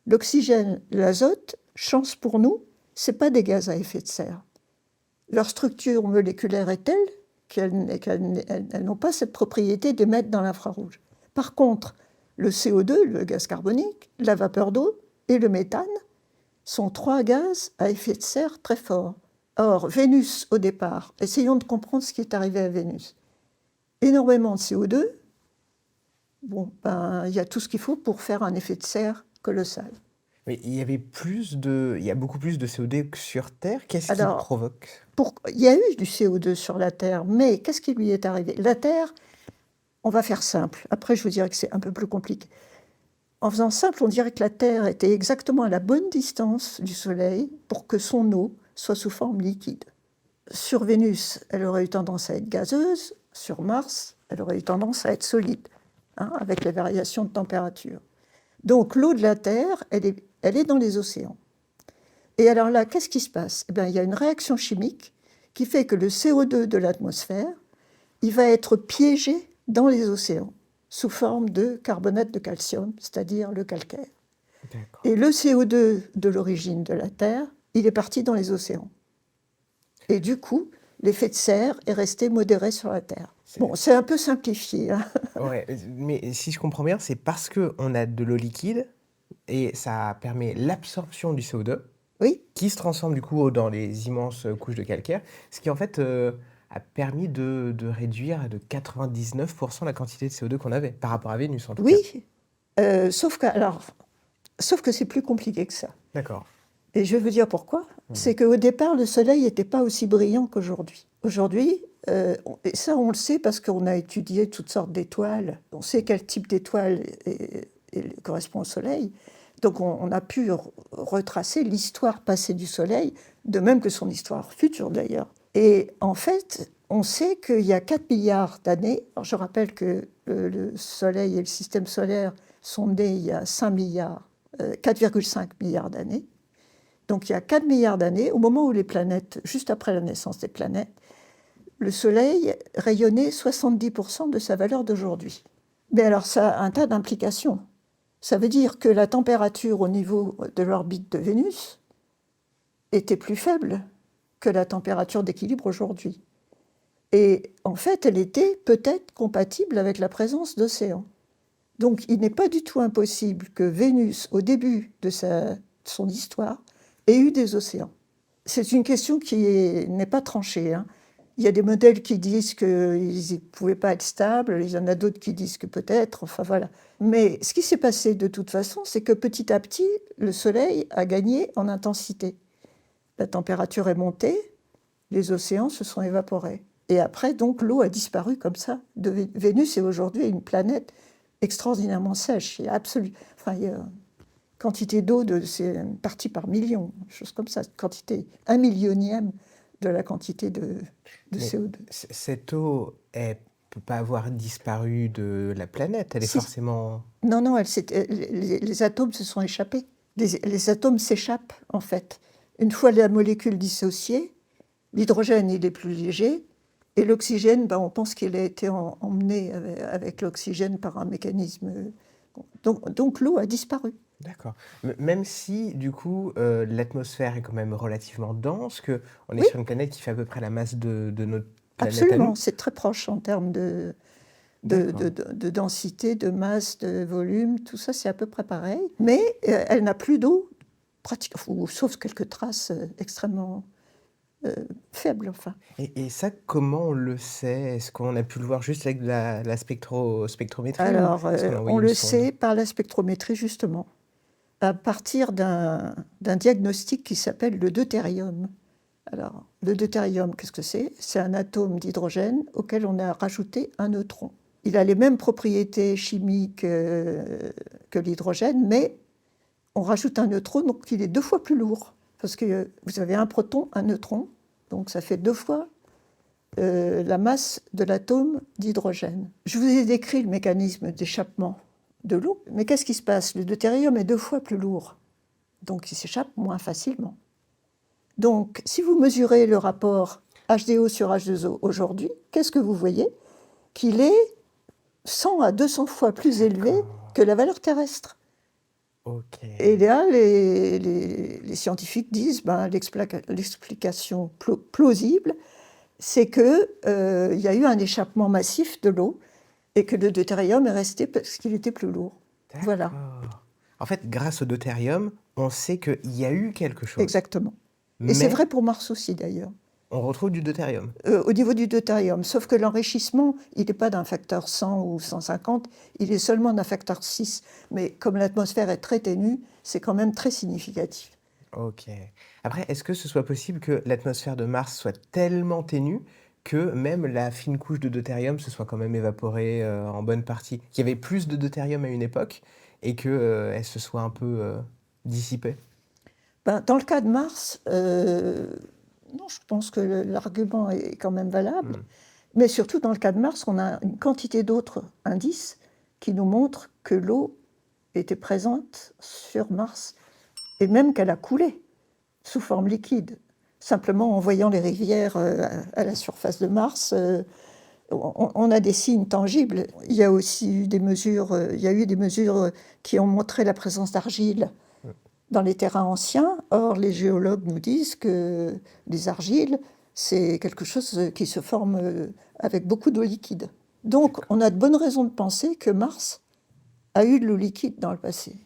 [SPEAKER 1] l'oxygène, l'azote, chance pour nous, ce n'est pas des gaz à effet de serre. Leur structure moléculaire est telle qu'elles n'ont pas cette propriété d'émettre dans l'infrarouge. Par contre, le CO2, le gaz carbonique, la vapeur d'eau et le méthane sont 3 gaz à effet de serre très forts. Or, Vénus, au départ, essayons de comprendre ce qui est arrivé à Vénus. Énormément de CO2, il y a tout ce qu'il faut pour faire un effet de serre colossal.
[SPEAKER 2] Mais il y a beaucoup plus de CO2 que sur Terre. Qu'est-ce qui
[SPEAKER 1] Alors,
[SPEAKER 2] provoque?
[SPEAKER 1] il y a eu du CO2 sur la Terre, mais qu'est-ce qui lui est arrivé? La Terre, on va faire simple. Après, je vous dirai que c'est un peu plus compliqué. En faisant simple, on dirait que la Terre était exactement à la bonne distance du Soleil pour que son eau soit sous forme liquide. Sur Vénus, elle aurait eu tendance à être gazeuse. Sur Mars, elle aurait eu tendance à être solide, hein, avec les variations de température. Donc l'eau de la Terre, elle est dans les océans. Et alors là, qu'est-ce qui se passe? Eh bien, il y a une réaction chimique qui fait que le CO2 de l'atmosphère, il va être piégé dans les océans sous forme de carbonate de calcium, c'est-à-dire le calcaire.
[SPEAKER 2] D'accord.
[SPEAKER 1] Et le CO2 de l'origine de la Terre, il est parti dans les océans. Et du coup, l'effet de serre est resté modéré sur la Terre. Bon, c'est un peu simplifié, hein.
[SPEAKER 2] Ouais, mais si je comprends bien, c'est parce qu'on a de l'eau liquide et ça permet l'absorption du CO2
[SPEAKER 1] Oui,
[SPEAKER 2] qui se transforme du coup dans les immenses couches de calcaire, ce qui en fait a permis de réduire de 99% la quantité de CO2 qu'on avait, par rapport à Vénus en tout cas.
[SPEAKER 1] oui. Sauf que c'est plus compliqué que ça.
[SPEAKER 2] D'accord.
[SPEAKER 1] Et je vais vous dire pourquoi. C'est qu'au départ, le Soleil n'était pas aussi brillant qu'aujourd'hui. Aujourd'hui, et ça on le sait parce qu'on a étudié toutes sortes d'étoiles. On sait quel type d'étoile correspond au Soleil. Donc on a pu retracer l'histoire passée du Soleil, de même que son histoire future d'ailleurs. Et en fait, on sait qu'il y a 4 milliards d'années, alors je rappelle que le Soleil et le système solaire sont nés il y a 5 milliards, 4,5 milliards d'années. Donc il y a 4 milliards d'années, au moment où les planètes, juste après la naissance des planètes, le Soleil rayonnait 70% de sa valeur d'aujourd'hui. Mais alors ça a un tas d'implications. Ça veut dire que la température au niveau de l'orbite de Vénus était plus faible que la température d'équilibre aujourd'hui. Et en fait, elle était peut-être compatible avec la présence d'océans. Donc il n'est pas du tout impossible que Vénus, au début de son histoire, ait eu des océans. C'est une question qui n'est pas tranchée, hein. Il y a des modèles qui disent qu'ils ne pouvaient pas être stables, il y en a d'autres qui disent que peut-être, enfin voilà. Mais ce qui s'est passé de toute façon, c'est que petit à petit, le Soleil a gagné en intensité. La température est montée, les océans se sont évaporés. Et après, donc, l'eau a disparu comme ça. Vénus est aujourd'hui une planète extraordinairement sèche. Il y a une quantité d'eau, c'est partie par million, chose comme ça, quantité 1 millionième de la quantité de
[SPEAKER 2] Mais
[SPEAKER 1] CO2.
[SPEAKER 2] cette eau, elle peut pas avoir disparu de la planète, elle est
[SPEAKER 1] Si,
[SPEAKER 2] forcément...
[SPEAKER 1] non, non, les atomes se sont échappés. Les atomes s'échappent, en fait. Une fois la molécule dissociée, l'hydrogène, il est plus léger, et l'oxygène, ben, on pense qu'il a été emmené avec l'oxygène par un mécanisme. Donc l'eau a disparu.
[SPEAKER 2] D'accord. Même si, du coup, l'atmosphère est quand même relativement dense, qu'on est
[SPEAKER 1] Oui,
[SPEAKER 2] sur une planète qui fait à peu près la masse de notre planète à
[SPEAKER 1] absolument,
[SPEAKER 2] nous.
[SPEAKER 1] c'est très proche en termes
[SPEAKER 2] D'accord.
[SPEAKER 1] de densité, de masse, de volume, tout ça c'est à peu près pareil. Mais elle n'a plus d'eau, sauf quelques traces extrêmement faibles. Enfin.
[SPEAKER 2] Et ça, comment on le sait? Est-ce qu'on a pu le voir juste avec de la spectrométrie ou
[SPEAKER 1] Alors,
[SPEAKER 2] est-ce qu'on a
[SPEAKER 1] on
[SPEAKER 2] envoyé une
[SPEAKER 1] le
[SPEAKER 2] sonde?
[SPEAKER 1] sait par la spectrométrie justement, à partir d'un diagnostic qui s'appelle le deutérium. Alors, le deutérium, qu'est-ce que c'est? C'est un atome d'hydrogène auquel on a rajouté un neutron. Il a les mêmes propriétés chimiques que l'hydrogène, mais on rajoute un neutron, donc il est 2 fois plus lourd. Parce que vous avez un proton, un neutron, donc ça fait 2 fois la masse de l'atome d'hydrogène. Je vous ai décrit le mécanisme d'échappement de l'eau, mais qu'est-ce qui se passe? Le deutérium est 2 fois plus lourd, donc il s'échappe moins facilement. Donc, si vous mesurez le rapport HDO sur H2O aujourd'hui, qu'est-ce que vous voyez? Qu'il est 100 à 200 fois plus élevé
[SPEAKER 2] D'accord.
[SPEAKER 1] que la valeur terrestre.
[SPEAKER 2] Ok.
[SPEAKER 1] Et là, les scientifiques disent ben, l'explication plausible, c'est qu'il y a eu un échappement massif de l'eau et que le deutérium est resté parce qu'il était plus lourd. Voilà,
[SPEAKER 2] D'accord. En fait, grâce au deutérium, on sait qu'il y a eu quelque chose.
[SPEAKER 1] exactement. Et c'est
[SPEAKER 2] Mais
[SPEAKER 1] vrai pour Mars aussi d'ailleurs.
[SPEAKER 2] on retrouve du deutérium.
[SPEAKER 1] Au niveau du deutérium, sauf que l'enrichissement, il n'est pas d'un facteur 100 ou 150, il est seulement d'un facteur 6. Mais comme l'atmosphère est très ténue, c'est quand même très significatif.
[SPEAKER 2] OK. Après, est-ce que ce soit possible que l'atmosphère de Mars soit tellement ténue que même la fine couche de deutérium se soit quand même évaporée, en bonne partie? Qu'il y avait plus de deutérium à une époque et que, elle se soit un peu, dissipée?
[SPEAKER 1] Ben, dans le cas de Mars, non, je pense que l'argument est quand même valable.
[SPEAKER 2] Mmh.
[SPEAKER 1] Mais surtout, dans le cas de Mars, on a une quantité d'autres indices qui nous montrent que l'eau était présente sur Mars et même qu'elle a coulé sous forme liquide. Simplement, en voyant les rivières à la surface de Mars, on a des signes tangibles. Il y a aussi eu des mesures, il y a eu des mesures qui ont montré la présence d'argile
[SPEAKER 2] Mmh.
[SPEAKER 1] dans les terrains anciens. Or, les géologues nous disent que les argiles, c'est quelque chose qui se forme avec beaucoup d'eau liquide. Donc, on a de bonnes raisons de penser que Mars a eu de l'eau liquide dans le passé.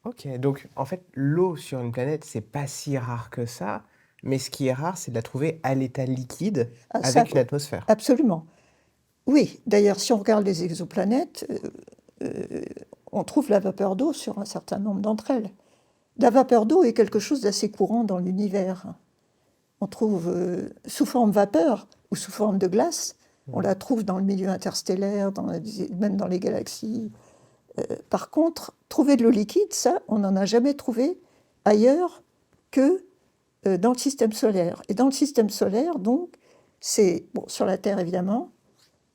[SPEAKER 2] OK, donc en fait, l'eau sur une planète, c'est pas si rare que ça, mais ce qui est rare, c'est de la trouver à l'état liquide
[SPEAKER 1] Ah, ça,
[SPEAKER 2] avec une atmosphère.
[SPEAKER 1] absolument. Oui, d'ailleurs, si on regarde les exoplanètes, euh, on trouve la vapeur d'eau sur un certain nombre d'entre elles. La vapeur d'eau est quelque chose d'assez courant dans l'univers. On trouve sous forme vapeur ou sous forme de glace. On la trouve dans le milieu interstellaire, même dans les galaxies. Par contre, trouver de l'eau liquide, ça, on n'en a jamais trouvé ailleurs que dans le système solaire. Et dans le système solaire, donc, c'est bon, sur la Terre évidemment,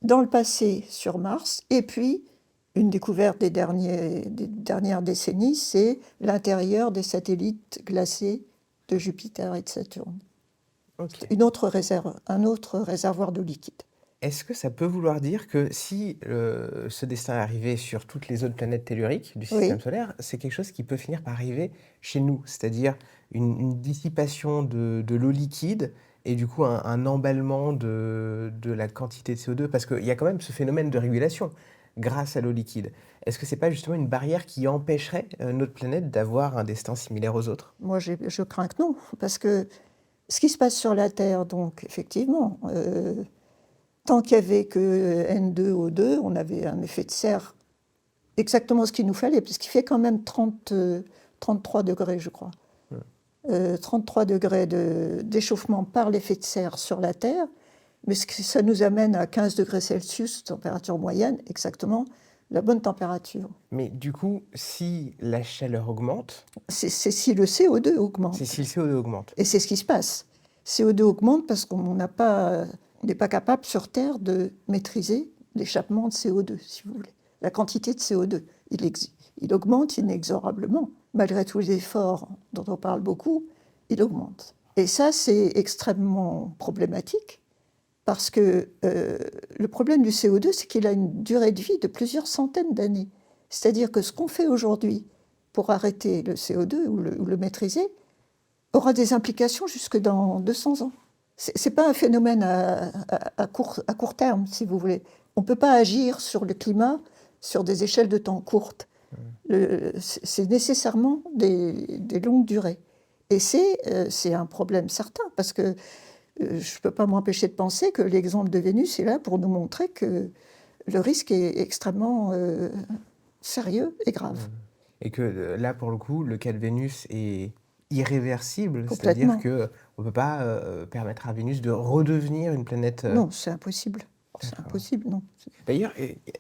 [SPEAKER 1] dans le passé sur Mars, et puis une découverte des dernières décennies, c'est l'intérieur des satellites glacés de Jupiter et de Saturne.
[SPEAKER 2] OK.
[SPEAKER 1] Un autre réservoir d'eau liquide.
[SPEAKER 2] Est-ce que ça peut vouloir dire que si, ce destin est arrivé sur toutes les autres planètes telluriques du système
[SPEAKER 1] Oui,
[SPEAKER 2] solaire, c'est quelque chose qui peut finir par arriver chez nous? C'est-à-dire une dissipation de l'eau liquide et du coup un emballement de la quantité de CO2? Parce qu'il y a quand même ce phénomène de régulation grâce à l'eau liquide. Est-ce que c'est pas justement une barrière qui empêcherait, notre planète d'avoir un destin similaire aux autres?
[SPEAKER 1] moi je crains que non, parce que ce qui se passe sur la Terre, donc effectivement, tant qu'il n'y avait que N2O2, on avait un effet de serre exactement ce qu'il nous fallait, puisqu'il fait quand même 33 degrés, je crois.
[SPEAKER 2] Mmh.
[SPEAKER 1] 33 degrés d'échauffement par l'effet de serre sur la Terre, mais ça nous amène à 15 degrés Celsius, température moyenne, exactement la bonne température.
[SPEAKER 2] Mais du coup, si la chaleur augmente,
[SPEAKER 1] C'est si le CO2
[SPEAKER 2] c'est
[SPEAKER 1] augmente.
[SPEAKER 2] si le CO2 augmente.
[SPEAKER 1] Et c'est ce qui se passe. CO2 augmente parce qu'on n'est pas capable sur Terre de maîtriser l'échappement de CO2, si vous voulez. La quantité de CO2, il augmente inexorablement. Malgré tous les efforts dont on parle beaucoup, il augmente. Et ça, c'est extrêmement problématique parce que le problème du CO2, c'est qu'il a une durée de vie de plusieurs centaines d'années. C'est-à-dire que ce qu'on fait aujourd'hui pour arrêter le CO2 ou le maîtriser aura des implications jusque dans 200 ans. Ce n'est pas un phénomène à court terme, si vous voulez. On ne peut pas agir sur le climat sur des échelles de temps courtes. C'est nécessairement des longues durées. Et c'est un problème certain, parce que je ne peux pas m'empêcher de penser que l'exemple de Vénus est là pour nous montrer que le risque est extrêmement sérieux et
[SPEAKER 2] Mmh.
[SPEAKER 1] grave.
[SPEAKER 2] Et que, là, pour le coup, le cas de Vénus est irréversible, c'est-à-dire
[SPEAKER 1] Complètement.
[SPEAKER 2] qu'on ne peut pas, permettre à Vénus de redevenir une planète,
[SPEAKER 1] Non, c'est impossible. C'est
[SPEAKER 2] d'accord.
[SPEAKER 1] impossible, non.
[SPEAKER 2] D'ailleurs,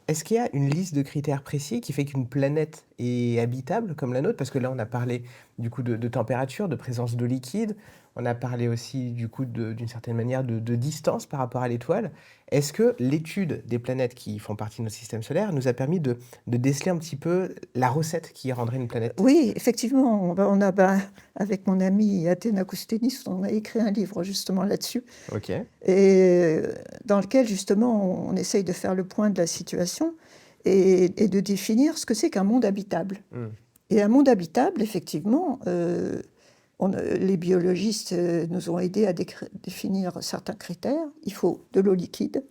[SPEAKER 2] est-ce qu'il y a une liste de critères précis qui fait qu'une planète est habitable comme la nôtre? Parce que là, on a parlé du coup de température, de présence d'eau liquide. On a parlé aussi du coup d'une certaine manière de distance par rapport à l'étoile. Est-ce que l'étude des planètes qui font partie de notre système solaire nous a permis de déceler un petit peu la recette qui rendrait une planète?
[SPEAKER 1] Oui, effectivement, avec mon ami Athéna Koustenis, on a écrit un livre justement là-dessus,
[SPEAKER 2] OK.
[SPEAKER 1] et dans lequel justement on essaye de faire le point de la situation et de définir ce que c'est qu'un monde habitable.
[SPEAKER 2] Mmh.
[SPEAKER 1] Et un monde habitable, effectivement, les biologistes nous ont aidés à définir certains critères. Il faut de l'eau liquide,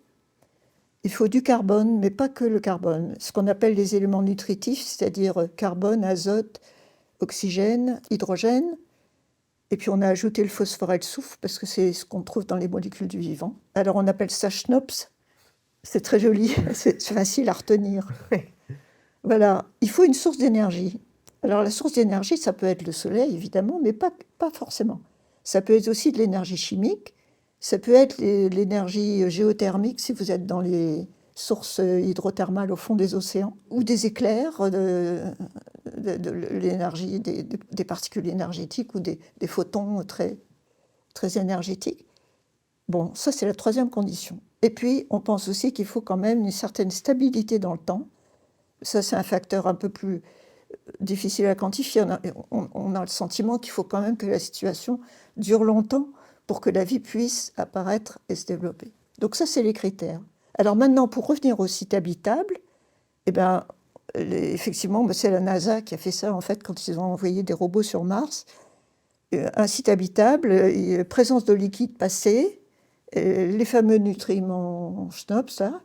[SPEAKER 1] il faut du carbone, mais pas que le carbone, ce qu'on appelle les éléments nutritifs, c'est-à-dire carbone, azote, oxygène, hydrogène, Et puis on a ajouté le phosphore et le soufre parce que c'est ce qu'on trouve dans les molécules du vivant. Alors on appelle ça SNOPS. C'est très joli, c'est facile à retenir. Voilà, il faut une source d'énergie. Alors la source d'énergie, ça peut être le soleil, évidemment, mais pas forcément. Ça peut être aussi de l'énergie chimique, ça peut être l'énergie géothermique si vous êtes dans les sources hydrothermales au fond des océans, ou des éclairs, de l'énergie, des particules énergétiques ou des photons très, très énergétiques. Bon, ça c'est la troisième condition. Et puis on pense aussi qu'il faut quand même une certaine stabilité dans le temps. Ça c'est un facteur un peu plus difficile à quantifier. On a le sentiment qu'il faut quand même que la situation dure longtemps pour que la vie puisse apparaître et se développer. Donc ça, c'est les critères. Alors maintenant, pour revenir au site habitable, eh ben, effectivement, c'est la NASA qui a fait ça en fait quand ils ont envoyé des robots sur Mars. Un site habitable, présence de liquide passé, les fameux nutriments SNOPS, ça.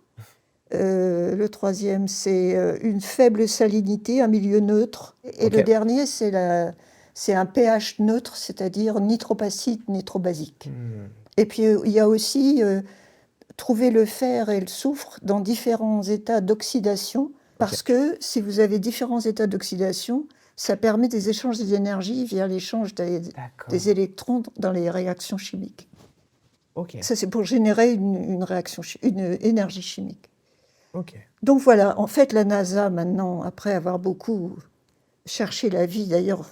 [SPEAKER 1] Le troisième, c'est une faible salinité, un milieu neutre. Et le dernier, c'est un pH neutre, c'est-à-dire ni trop acide, ni trop basique. Et puis, il y a aussi trouver le fer et le soufre dans différents états d'oxydation, parce que si vous avez différents états d'oxydation, ça permet des échanges d'énergie via l'échange des électrons dans les réactions chimiques. Ça, c'est pour générer une énergie chimique. Donc voilà, en fait, la NASA, maintenant, après avoir beaucoup cherché la vie, d'ailleurs,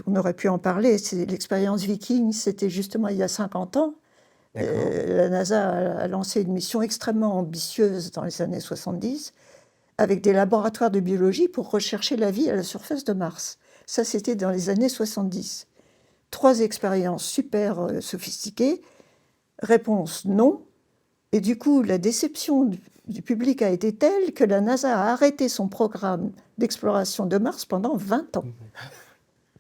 [SPEAKER 1] on aurait pu en parler, c'est l'expérience Viking, c'était justement il y a 50 ans. La NASA a lancé une mission extrêmement ambitieuse dans les années 70, avec des laboratoires de biologie pour rechercher la vie à la surface de Mars. Ça, c'était dans les années 70. 3 expériences super sophistiquées. Réponse non. Et du coup, la déception du public a été telle que la NASA a arrêté son programme d'exploration de Mars pendant 20 ans.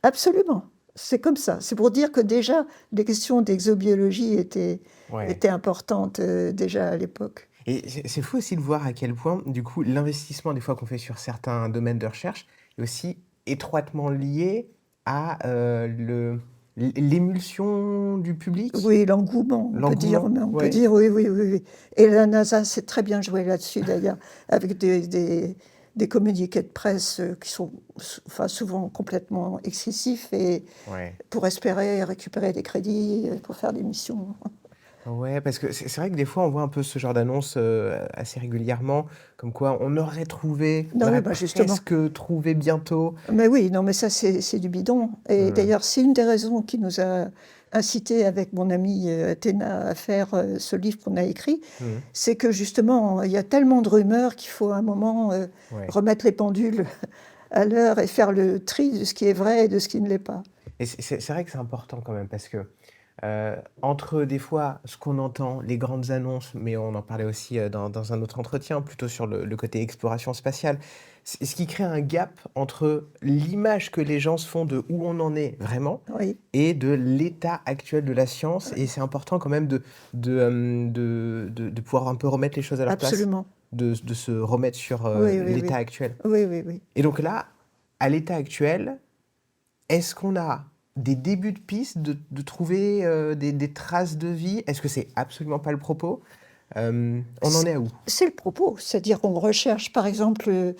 [SPEAKER 1] Absolument. C'est comme ça. C'est pour dire que déjà, les questions d'exobiologie étaient importantes déjà à l'époque.
[SPEAKER 2] Et c'est fou aussi de voir à quel point, du coup, l'investissement des fois qu'on fait sur certains domaines de recherche est aussi étroitement lié à l'émulsion du public.
[SPEAKER 1] Oui, l'engouement, on peut dire, oui. Et la NASA s'est très bien jouée là-dessus, d'ailleurs, avec des communiqués de presse qui sont souvent complètement excessifs et pour espérer récupérer des crédits pour faire des missions.
[SPEAKER 2] Ouais, parce que c'est vrai que des fois, on voit un peu ce genre d'annonce assez régulièrement, comme quoi on aurait trouvé, on aurait presque trouvé bientôt.
[SPEAKER 1] Mais oui, non, mais ça, c'est du bidon. Et d'ailleurs, c'est une des raisons qui nous a incité avec mon amie Athéna à faire ce livre qu'on a écrit, c'est que justement, il y a tellement de rumeurs qu'il faut à un moment remettre les pendules à l'heure et faire le tri de ce qui est vrai et de ce qui ne l'est pas.
[SPEAKER 2] Et c'est vrai que c'est important quand même, parce que entre des fois ce qu'on entend, les grandes annonces, mais on en parlait aussi dans un autre entretien, plutôt sur le côté exploration spatiale, ce qui crée un gap entre l'image que les gens se font de où on en est vraiment et de l'état actuel de la science. Et c'est important quand même de pouvoir un peu remettre les choses à leur place, de se remettre sur l'état actuel.
[SPEAKER 1] Oui.
[SPEAKER 2] Et donc là, à l'état actuel, est-ce qu'on a des débuts de pistes, de trouver des traces de vie? Est-ce que c'est absolument pas le propos? On en est à où?
[SPEAKER 1] C'est le propos, c'est-à-dire qu'on recherche, par exemple,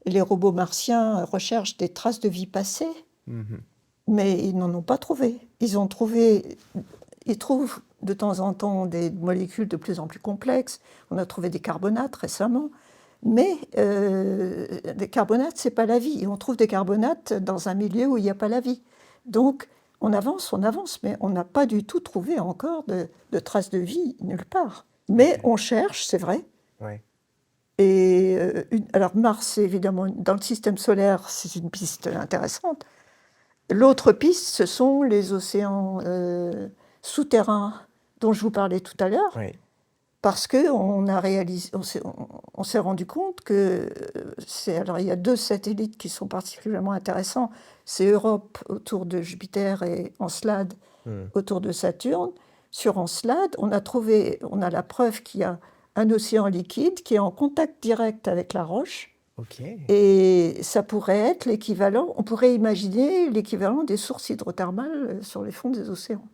[SPEAKER 1] les robots martiens recherchent des traces de vie passée, mais ils n'en ont pas trouvé. Ils trouvent de temps en temps des molécules de plus en plus complexes. On a trouvé des carbonates récemment, mais des carbonates, c'est pas la vie. Et on trouve des carbonates dans un milieu où il n'y a pas la vie. Donc, on avance, mais on n'a pas du tout trouvé encore de traces de vie nulle part. Mais on cherche, c'est vrai. Et alors Mars, évidemment, dans le système solaire, c'est une piste intéressante. L'autre piste, ce sont les océans souterrains dont je vous parlais tout à l'heure. Parce qu'on on s'est rendu compte que alors il y a 2 satellites qui sont particulièrement intéressants. C'est Europe autour de Jupiter et Encelade autour de Saturne. Sur Encelade, on a la preuve qu'il y a un océan liquide qui est en contact direct avec la roche.
[SPEAKER 2] OK.
[SPEAKER 1] Et ça pourrait être l'équivalent, on pourrait imaginer l'équivalent des sources hydrothermales sur les fonds des océans.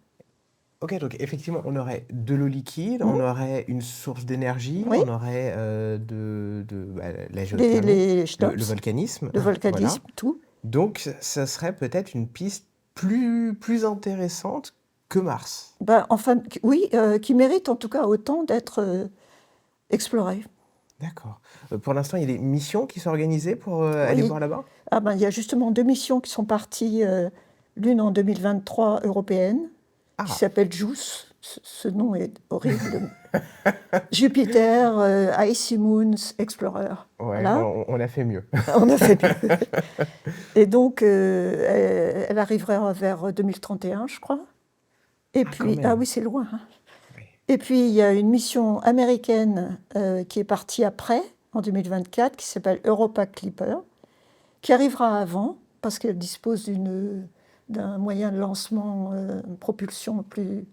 [SPEAKER 2] OK, donc effectivement, on aurait de l'eau liquide, on
[SPEAKER 1] Mmh,
[SPEAKER 2] aurait une source d'énergie,
[SPEAKER 1] oui,
[SPEAKER 2] on aurait, bah, la
[SPEAKER 1] les,
[SPEAKER 2] géothermie,
[SPEAKER 1] les
[SPEAKER 2] le
[SPEAKER 1] schnops,
[SPEAKER 2] volcanisme,
[SPEAKER 1] le
[SPEAKER 2] voilà.
[SPEAKER 1] volcanisme, tout.
[SPEAKER 2] Donc ça serait peut-être une piste plus intéressante que Mars?
[SPEAKER 1] Ben, enfin, oui, qui mérite en tout cas autant d'être exploré.
[SPEAKER 2] D'accord. Pour l'instant, il y a des missions qui sont organisées pour, aller
[SPEAKER 1] Oui.
[SPEAKER 2] voir là-bas?
[SPEAKER 1] Ah ben, il y a justement 2 missions qui sont parties, l'une en 2023 européenne, qui
[SPEAKER 2] Ah!
[SPEAKER 1] s'appelle JUICE, ce nom est horrible, Jupiter, Icy Moons Explorer.
[SPEAKER 2] Ouais,
[SPEAKER 1] Voilà,
[SPEAKER 2] on a fait mieux.
[SPEAKER 1] on a fait mieux. Et donc, elle arrivera vers 2031, je crois. Et
[SPEAKER 2] Ah quand
[SPEAKER 1] puis, ah
[SPEAKER 2] même!
[SPEAKER 1] oui, c'est loin, hein.
[SPEAKER 2] Oui.
[SPEAKER 1] Et puis, il y a une mission américaine qui est partie après, en 2024, qui s'appelle Europa Clipper, qui arrivera avant, parce qu'elle dispose d'un moyen de lancement, propulsion plus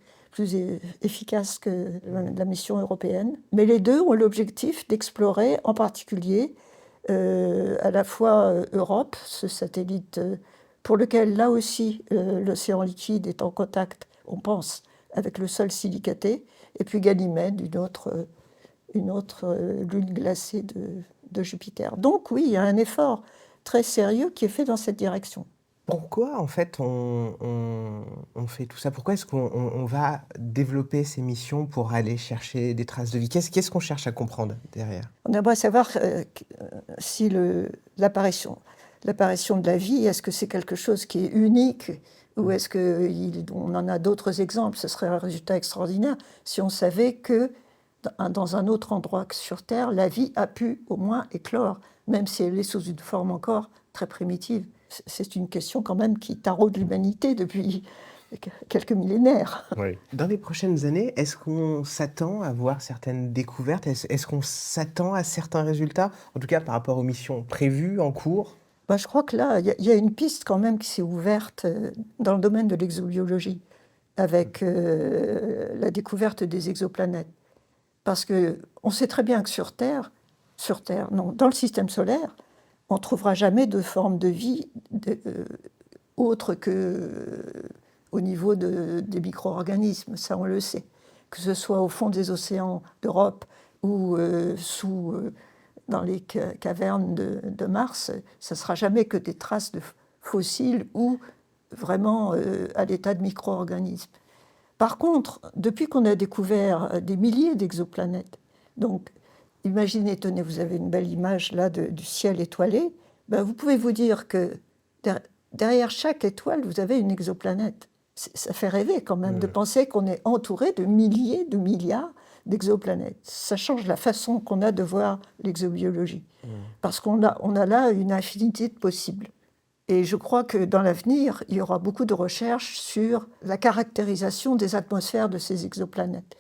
[SPEAKER 1] efficace que la mission européenne. Mais les deux ont l'objectif d'explorer en particulier à la fois Europe, ce satellite pour lequel là aussi l'océan liquide est en contact, on pense, avec le sol silicaté, et puis Ganymède, une autre lune glacée de Jupiter. Donc oui, il y a un effort très sérieux qui est fait dans cette direction.
[SPEAKER 2] Pourquoi en fait on fait tout ça? Pourquoi est-ce qu'on va développer ces missions pour aller chercher des traces de vie? Qu'est-ce qu'on cherche à comprendre derrière?
[SPEAKER 1] On aimerait savoir si l'apparition de la vie, est-ce que c'est quelque chose qui est unique ou
[SPEAKER 2] Mmh.
[SPEAKER 1] est-ce qu'on en a d'autres exemples? Ce serait un résultat extraordinaire si on savait que dans un autre endroit que sur Terre, la vie a pu au moins éclore, même si elle est sous une forme encore très primitive. C'est une question quand même qui taraude l'humanité depuis quelques millénaires.
[SPEAKER 2] Oui. Dans les prochaines années, est-ce qu'on s'attend à voir certaines découvertes? Est-ce qu'on s'attend à certains résultats? En tout cas par rapport aux missions prévues, en cours?
[SPEAKER 1] Bah, je crois que là, il y a une piste quand même qui s'est ouverte dans le domaine de l'exobiologie, avec la découverte des exoplanètes. Parce que on sait très bien que sur Terre, non, dans le système solaire, on ne trouvera jamais de forme de vie autre que au niveau des micro-organismes, ça on le sait. Que ce soit au fond des océans d'Europe ou dans les cavernes de Mars, ça ne sera jamais que des traces de fossiles ou vraiment à l'état de micro-organismes. Par contre, depuis qu'on a découvert des milliers d'exoplanètes, donc imaginez, tenez, vous avez une belle image là du ciel étoilé, ben, vous pouvez vous dire que derrière chaque étoile, vous avez une exoplanète. Ça fait rêver quand même de
[SPEAKER 2] Mmh.
[SPEAKER 1] penser qu'on est entouré de milliers, de milliards d'exoplanètes. Ça change la façon qu'on a de voir l'exobiologie,
[SPEAKER 2] Mmh.
[SPEAKER 1] parce qu'on a là une infinité de possibles. Et je crois que dans l'avenir, il y aura beaucoup de recherches sur la caractérisation des atmosphères de ces exoplanètes.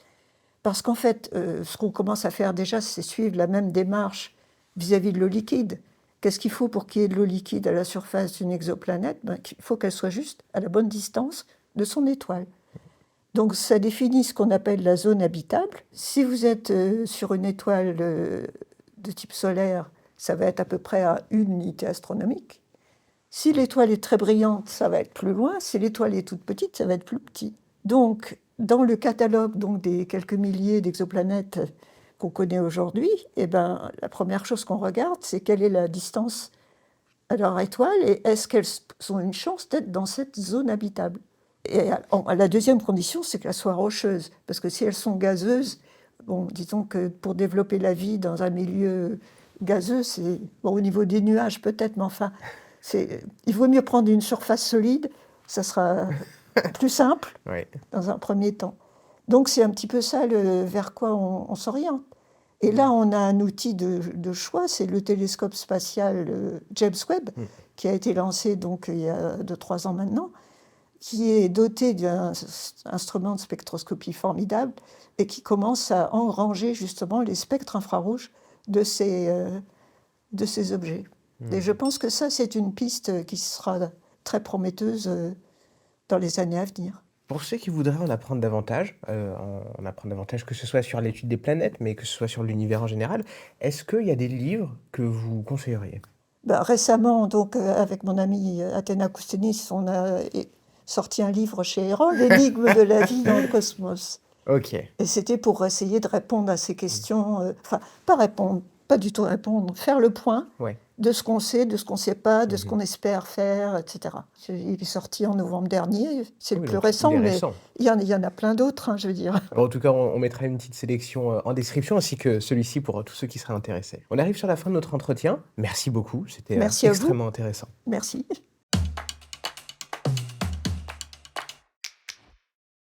[SPEAKER 1] Parce qu'en fait, ce qu'on commence à faire déjà, c'est suivre la même démarche vis-à-vis de l'eau liquide. Qu'est-ce qu'il faut pour qu'il y ait de l'eau liquide à la surface d'une exoplanète? Ben, il faut qu'elle soit juste à la bonne distance de son étoile. Donc ça définit ce qu'on appelle la zone habitable. Si vous êtes sur une étoile de type solaire, ça va être à peu près à une unité astronomique. Si l'étoile est très brillante, ça va être plus loin. Si l'étoile est toute petite, ça va être plus petit. Donc, dans le catalogue des quelques milliers d'exoplanètes qu'on connaît aujourd'hui, eh ben, la première chose qu'on regarde, c'est quelle est la distance à leur étoile et est-ce qu'elles ont une chance d'être dans cette zone habitable. Et la deuxième condition, c'est qu'elles soient rocheuses. Parce que si elles sont gazeuses, bon, disons que pour développer la vie dans un milieu gazeux, c'est bon, au niveau des nuages peut-être, mais enfin, il vaut mieux prendre une surface solide, ça sera plus simple
[SPEAKER 2] Oui.
[SPEAKER 1] dans un premier temps. Donc c'est un petit peu ça vers quoi on s'oriente. Et là, on a un outil de choix, c'est le télescope spatial James Webb,
[SPEAKER 2] Mmh.
[SPEAKER 1] qui a été lancé donc il y a 2-3 ans maintenant, qui est doté d'un instrument de spectroscopie formidable et qui commence à engranger justement les spectres infrarouges de ces objets. Et je
[SPEAKER 2] Mmh.
[SPEAKER 1] pense que ça, c'est une piste qui sera très prometteuse dans les années à venir.
[SPEAKER 2] Pour ceux qui voudraient en apprendre davantage, que ce soit sur l'étude des planètes, mais que ce soit sur l'univers en général, est-ce qu'il y a des livres que vous conseilleriez?
[SPEAKER 1] Bah, récemment, donc, avec mon amie Athéna Kousténis, on a sorti un livre chez Erol, L'énigme de la vie dans le cosmos.
[SPEAKER 2] OK.
[SPEAKER 1] Et c'était pour essayer de répondre à ces questions, enfin, pas répondre, pas du tout répondre, faire le point
[SPEAKER 2] Ouais.
[SPEAKER 1] de ce qu'on sait, de ce qu'on ne sait pas, de ce
[SPEAKER 2] Mmh.
[SPEAKER 1] qu'on espère faire, etc. Il est sorti en novembre dernier, c'est le
[SPEAKER 2] Oui,
[SPEAKER 1] plus
[SPEAKER 2] donc il
[SPEAKER 1] récent,
[SPEAKER 2] est
[SPEAKER 1] mais
[SPEAKER 2] récent.
[SPEAKER 1] il y en a plein d'autres, hein, je veux dire.
[SPEAKER 2] Bon, en tout cas, on mettra une petite sélection, en description ainsi que celui-ci pour, tous ceux qui seraient intéressés. On arrive sur la fin de notre entretien. Merci beaucoup, c'était,
[SPEAKER 1] Merci à vous,
[SPEAKER 2] extrêmement intéressant.
[SPEAKER 1] merci.